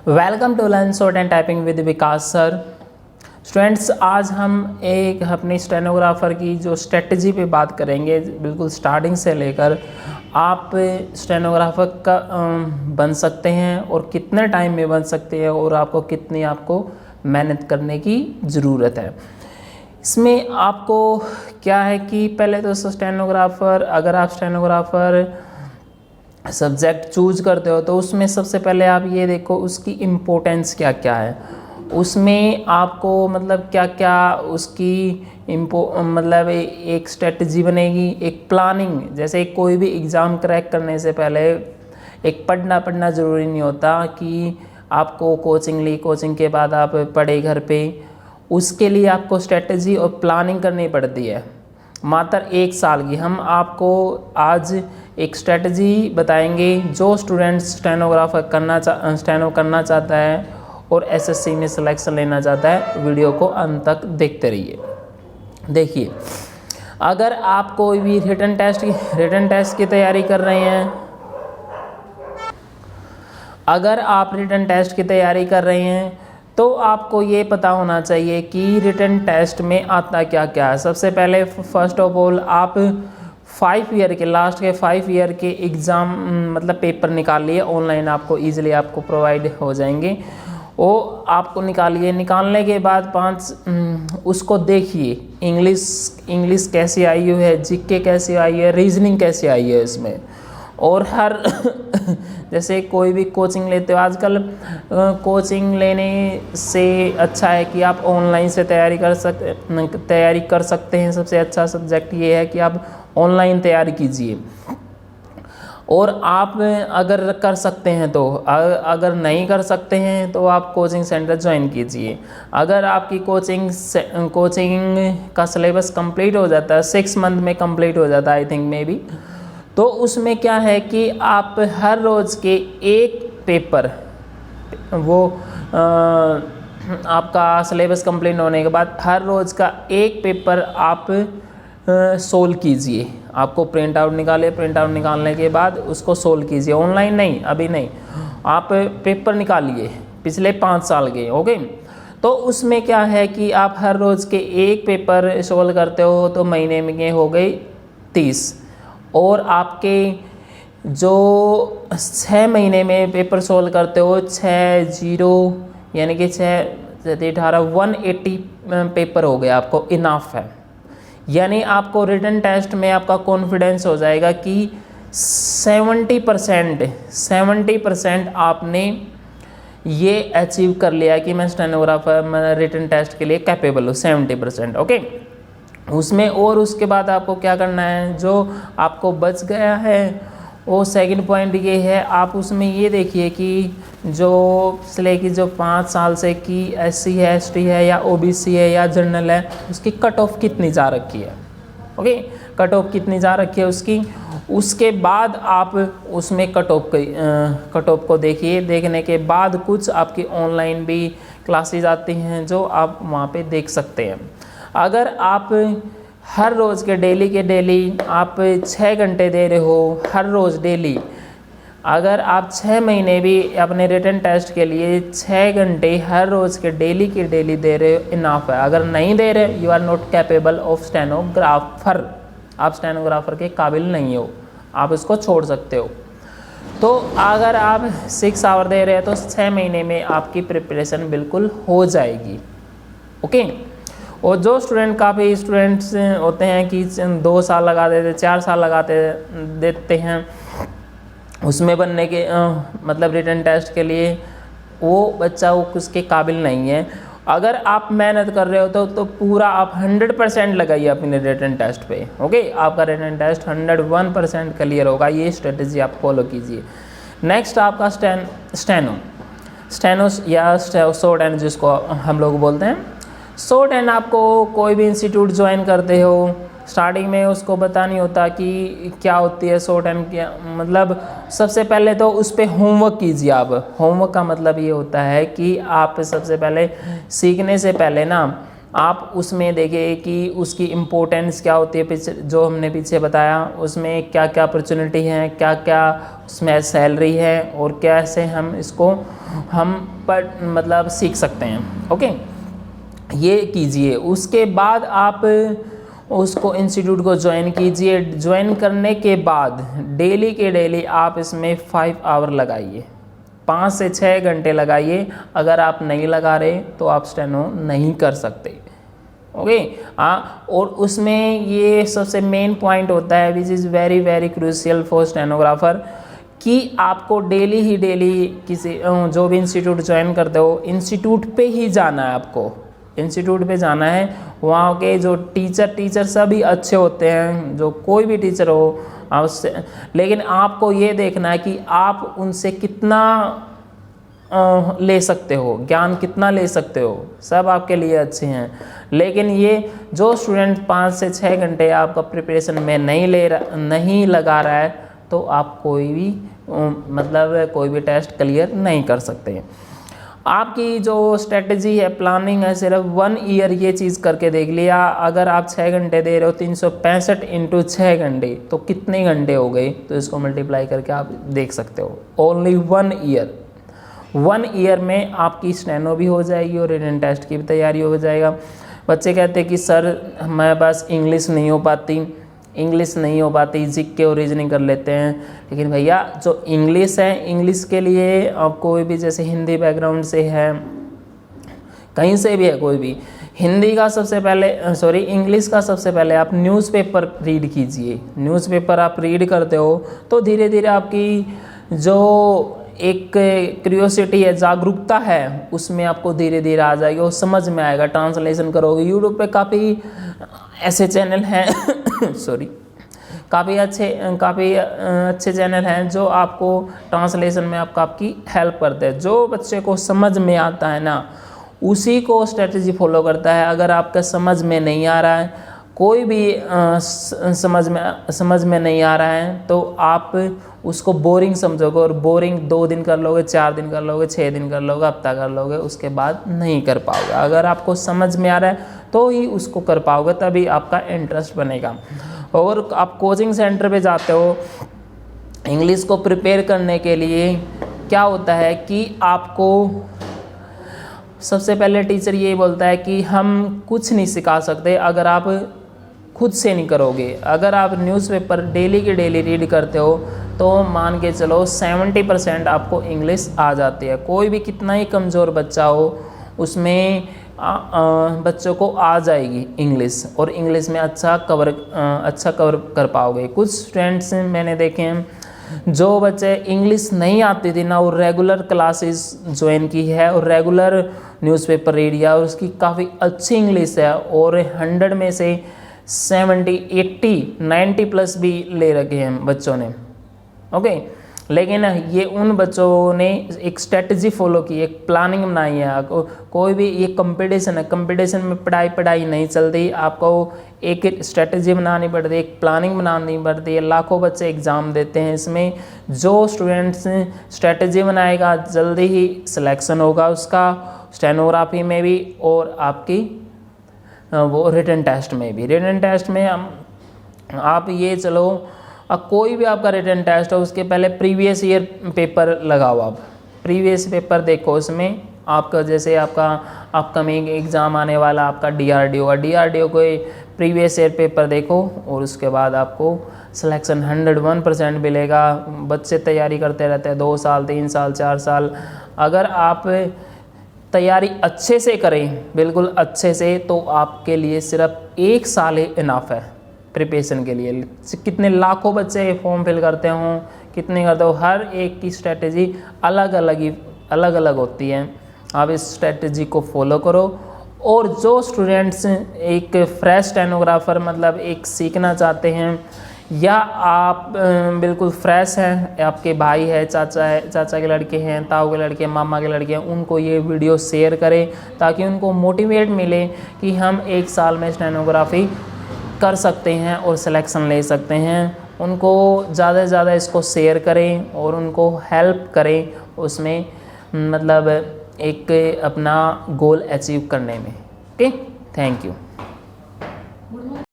Welcome to learn short and typing with Vikas sir. Students, आज हम एक अपनी स्टेनोग्राफर की जो स्ट्रेटजी पे बात करेंगे, बिल्कुल स्टार्टिंग से लेकर आप स्टेनोग्राफर का बन सकते हैं और कितने टाइम में बन सकते हैं और आपको मेहनत करने की ज़रूरत है। इसमें आपको क्या है कि पहले तो स्टेनोग्राफर, अगर आप स्टेनोग्राफर सब्जेक्ट चूज करते हो तो उसमें सबसे पहले आप ये देखो उसकी इम्पोर्टेंस क्या क्या है, उसमें आपको मतलब क्या क्या उसकी मतलब एक स्ट्रेटजी बनेगी, एक प्लानिंग। जैसे कोई भी एग्ज़ाम क्रैक करने से पहले एक पढ़ना ज़रूरी नहीं होता कि आपको कोचिंग ली, कोचिंग के बाद आप पढ़े घर पे। उसके लिए आपको स्ट्रेटजी और प्लानिंग करनी पड़ती है। मात्र 1 साल की हम आपको आज एक स्ट्रेटजी बताएंगे जो स्टूडेंट स्टेनो करना चाहता है और एसएससी में सिलेक्शन लेना चाहता है, वीडियो को अंत तक देखते रहिए। देखिए, अगर आप कोई भी रिटन टेस्ट की तैयारी कर रहे हैं, अगर आप रिटन टेस्ट की तैयारी कर रहे हैं तो आपको ये पता होना चाहिए कि रिटन टेस्ट में आता क्या क्या है। सबसे पहले फर्स्ट ऑफ ऑल आप 5 ईयर के लास्ट के 5 ईयर के एग्ज़ाम मतलब पेपर निकालिए, ऑनलाइन आपको ईजिली आपको प्रोवाइड हो जाएंगे। वो आपको निकालिए, निकालने के बाद 5 उसको देखिए, इंग्लिश कैसी आई हुई है, जीके कैसी आई है, रीजनिंग कैसी आई है इसमें। और हर जैसे कोई भी कोचिंग लेते हो, आजकल कोचिंग लेने से अच्छा है कि आप ऑनलाइन से तैयारी कर सकते हैं। सबसे अच्छा सब्जेक्ट ये है कि आप ऑनलाइन तैयारी कीजिए। और आप अगर कर सकते हैं तो, अगर नहीं कर सकते हैं तो आप कोचिंग सेंटर ज्वाइन कीजिए। अगर आपकी कोचिंग का सिलेबस कंप्लीट हो जाता है, 6 मंथ में कंप्लीट हो जाता है, आई थिंक मे बी, तो उसमें क्या है कि आप हर रोज़ के एक पेपर, वो आपका सिलेबस कंप्लीट होने के बाद हर रोज़ का एक पेपर आप सोल्व कीजिए। आपको प्रिंट आउट निकालने के बाद उसको सोल्व कीजिए। ऑनलाइन नहीं, अभी नहीं, आप पेपर निकालिए पिछले 5 साल के। ओके, तो उसमें क्या है कि आप हर रोज़ के एक पेपर सोल्व करते हो तो महीने में हो गई 30, और आपके जो 6 महीने में पेपर सोल्व करते हो 6 यानी कि 180 पेपर हो गया, आपको इनाफ है। यानी आपको रिटन टेस्ट में आपका कॉन्फिडेंस हो जाएगा कि 70% आपने ये अचीव कर लिया कि मैं स्टेनोग्राफर रिटन टेस्ट के लिए कैपेबल हूँ, 70%। ओके, उसमें और उसके बाद आपको क्या करना है, जो आपको बच गया है वो सेकंड पॉइंट ये है, आप उसमें ये देखिए कि जो पिछले की जो 5 साल से की SC है, ST है या OBC है या जनरल है, उसकी कट ऑफ कितनी जा रखी है। ओके, कट ऑफ कितनी जा रखी है उसकी। उसके बाद आप उसमें कट ऑफ को देखिए। देखने के बाद कुछ आपकी ऑनलाइन भी क्लासेज आती हैं जो आप वहाँ पे देख सकते हैं। अगर आप हर रोज़ के डेली आप 6 घंटे दे रहे हो हर रोज़ डेली, अगर आप 6 महीने भी अपने रिटन टेस्ट के लिए 6 घंटे हर रोज़ के डेली दे रहे हो, इनाफ है। अगर नहीं दे रहे, you are not capable of stenographer, आप स्टेनोग्राफर के काबिल नहीं हो, आप इसको छोड़ सकते हो। तो अगर आप 6 आवर दे रहे हैं तो 6 महीने में आपकी प्रिपरेशन बिल्कुल हो जाएगी। ओके, और जो काफ़ी स्टूडेंट्स होते हैं कि 2 साल लगा देते, 4 साल देते हैं उसमें बनने के मतलब रिटन टेस्ट के लिए, वो बच्चा वो उसके काबिल नहीं है। अगर आप मेहनत कर रहे हो तो पूरा आप 100% लगाइए अपने रिटन टेस्ट पे। ओके, आपका रिटन टेस्ट 101% क्लियर होगा। ये स्ट्रेटजी आप फॉलो कीजिए। नेक्स्ट आपका स्टेनो या शॉर्ट हैंड जिसको हम लोग बोलते हैं। शॉर्ट हैंड आपको कोई भी इंस्टीट्यूट ज्वाइन करते हो, स्टार्टिंग में उसको पता नहीं होता कि क्या होती है शॉर्ट हैंड, क्या मतलब। सबसे पहले तो उस पर होमवर्क कीजिए। आप होमवर्क का मतलब ये होता है कि आप सबसे पहले सीखने से पहले ना आप उसमें देखिए कि उसकी इम्पोर्टेंस क्या होती है, पीछे जो हमने पीछे बताया उसमें क्या क्या अपॉर्चुनिटी हैं, क्या क्या उसमें सैलरी है और कैसे हम इसको मतलब सीख सकते हैं। ओके, ये कीजिए। उसके बाद आप उसको इंस्टीट्यूट को ज्वाइन कीजिए। ज्वाइन करने के बाद डेली के डेली आप इसमें 5 आवर लगाइए, 5 से 6 घंटे लगाइए। अगर आप नहीं लगा रहे तो आप स्टेनो नहीं कर सकते। ओके, और उसमें ये सबसे मेन पॉइंट होता है which is very very crucial for stenographer कि आपको डेली ही डेली किसी जो भी इंस्टीट्यूट ज्वाइन करते हो इंस्टीट्यूट पे ही जाना है। आपको इंस्टीट्यूट पे जाना है, वहाँ के जो टीचर सभी अच्छे होते हैं, जो कोई भी टीचर हो उससे, लेकिन आपको ये देखना है कि आप उनसे कितना ले सकते हो, ज्ञान कितना ले सकते हो। सब आपके लिए अच्छे हैं, लेकिन ये जो स्टूडेंट 5 से 6 घंटे आपका प्रिपरेशन में नहीं लगा रहा है तो आप कोई भी मतलब कोई भी टेस्ट क्लियर नहीं कर सकते। आपकी जो स्ट्रेटजी है, प्लानिंग है, सिर्फ 1 ईयर ये चीज़ करके देख लिया। अगर आप 6 घंटे दे रहे हो, 365 इंटू 6 घंटे तो कितने घंटे हो गए, तो इसको मल्टीप्लाई करके आप देख सकते हो। ओनली 1 ईयर, 1 ईयर में आपकी स्टेनो भी हो जाएगी और रिटन टेस्ट की भी तैयारी हो जाएगा। बच्चे कहते हैं कि सर मैं बस इंग्लिश नहीं हो पाती, जिक के और रीजनिंग कर लेते हैं। लेकिन भैया जो इंग्लिश है, इंग्लिश के लिए आप कोई भी जैसे हिंदी बैकग्राउंड से है, कहीं से भी है कोई भी, हिंदी का सबसे पहले इंग्लिश का सबसे पहले आप न्यूज़पेपर रीड कीजिए। न्यूज़पेपर आप रीड करते हो तो धीरे धीरे आपकी जो एक क्यूरियोसिटी है, जागरूकता है, उसमें आपको धीरे धीरे आ जाएगी और समझ में आएगा। ट्रांसलेशन करोगे, यूट्यूब पे काफ़ी ऐसे चैनल हैं काफ़ी अच्छे चैनल हैं जो आपको ट्रांसलेशन में आपकी हेल्प करते हैं। जो बच्चे को समझ में आता है ना, उसी को स्ट्रेटजी फॉलो करता है। अगर आपका समझ में नहीं आ रहा है, कोई भी समझ में नहीं आ रहा है, तो आप उसको बोरिंग समझोगे, और बोरिंग 2 दिन कर लोगे, 4 दिन कर लोगे, 6 दिन कर लोगे, हफ्ता कर लोगे, उसके बाद नहीं कर पाओगे। अगर आपको समझ में आ रहा है तो ही उसको कर पाओगे, तभी आपका इंटरेस्ट बनेगा। और आप कोचिंग सेंटर पे जाते हो इंग्लिश को प्रिपेयर करने के लिए, क्या होता है कि आपको सबसे पहले टीचर ये बोलता है कि हम कुछ नहीं सिखा सकते अगर आप खुद से नहीं करोगे। अगर आप न्यूज़पेपर डेली के डेली रीड करते हो तो मान के चलो 70% आपको इंग्लिश आ जाती है। कोई भी कितना ही कमज़ोर बच्चा हो, उसमें बच्चों को आ जाएगी इंग्लिश, और इंग्लिश में अच्छा कवर कर पाओगे। कुछ स्टूडेंट्स मैंने देखे हैं, जो बच्चे इंग्लिश नहीं आती थी ना, वो रेगुलर क्लासेस ज्वाइन की है और रेगुलर न्यूज़पेपर रीड किया, और उसकी काफ़ी अच्छी इंग्लिश है, और 100 में से 70, 80, 90 प्लस भी ले रखे हैं बच्चों ने। ओके, लेकिन ये उन बच्चों ने एक स्ट्रेटजी फॉलो की, एक प्लानिंग बनाई है। कोई भी ये कंपटीशन है, कंपटीशन में पढ़ाई नहीं चलती, आपको एक स्ट्रेटजी बनानी पड़ती है, एक प्लानिंग बनानी पड़ती है। लाखों बच्चे एग्ज़ाम देते हैं, इसमें जो स्टूडेंट्स स्ट्रेटजी बनाएगा जल्दी ही सिलेक्शन होगा उसका, स्टेनोग्राफी में भी और आपकी वो रिटन टेस्ट में भी। रिटन टेस्ट में आप ये चलो, अब कोई भी आपका रिटन टेस्ट है उसके पहले प्रीवियस ईयर पेपर लगाओ। आप प्रीवियस पेपर देखो, उसमें आपका जैसे आपका अपकमिंग एग्ज़ाम आने वाला आपका डीआरडीओ को प्रीवियस ईयर पेपर देखो, और उसके बाद आपको सिलेक्शन 101% मिलेगा। बच्चे तैयारी करते रहते हैं 2 साल, 3 साल, 4 साल। अगर आप तैयारी अच्छे से करें, बिल्कुल अच्छे से, तो आपके लिए सिर्फ 1 साल ही इनफ है प्रिपरेशन के लिए। कितने लाखों बच्चे फॉर्म फिल करते हों, कितने करते हो, हर एक की स्ट्रेटजी अलग अलग होती है। आप इस स्ट्रेटजी को फॉलो करो। और जो स्टूडेंट्स एक फ्रेश स्टेनोग्राफर मतलब एक सीखना चाहते हैं, या आप बिल्कुल फ्रेश हैं, आपके भाई है, चाचा के लड़के हैं, ताऊ के लड़के हैं, मामा के लड़के हैं, उनको ये वीडियो शेयर करें ताकि उनको मोटिवेट मिले कि हम 1 साल में स्टेनोग्राफी कर सकते हैं और सिलेक्शन ले सकते हैं। उनको ज़्यादा से ज़्यादा इसको शेयर करें और उनको हेल्प करें उसमें, मतलब एक अपना गोल अचीव करने में। Okay, thank you.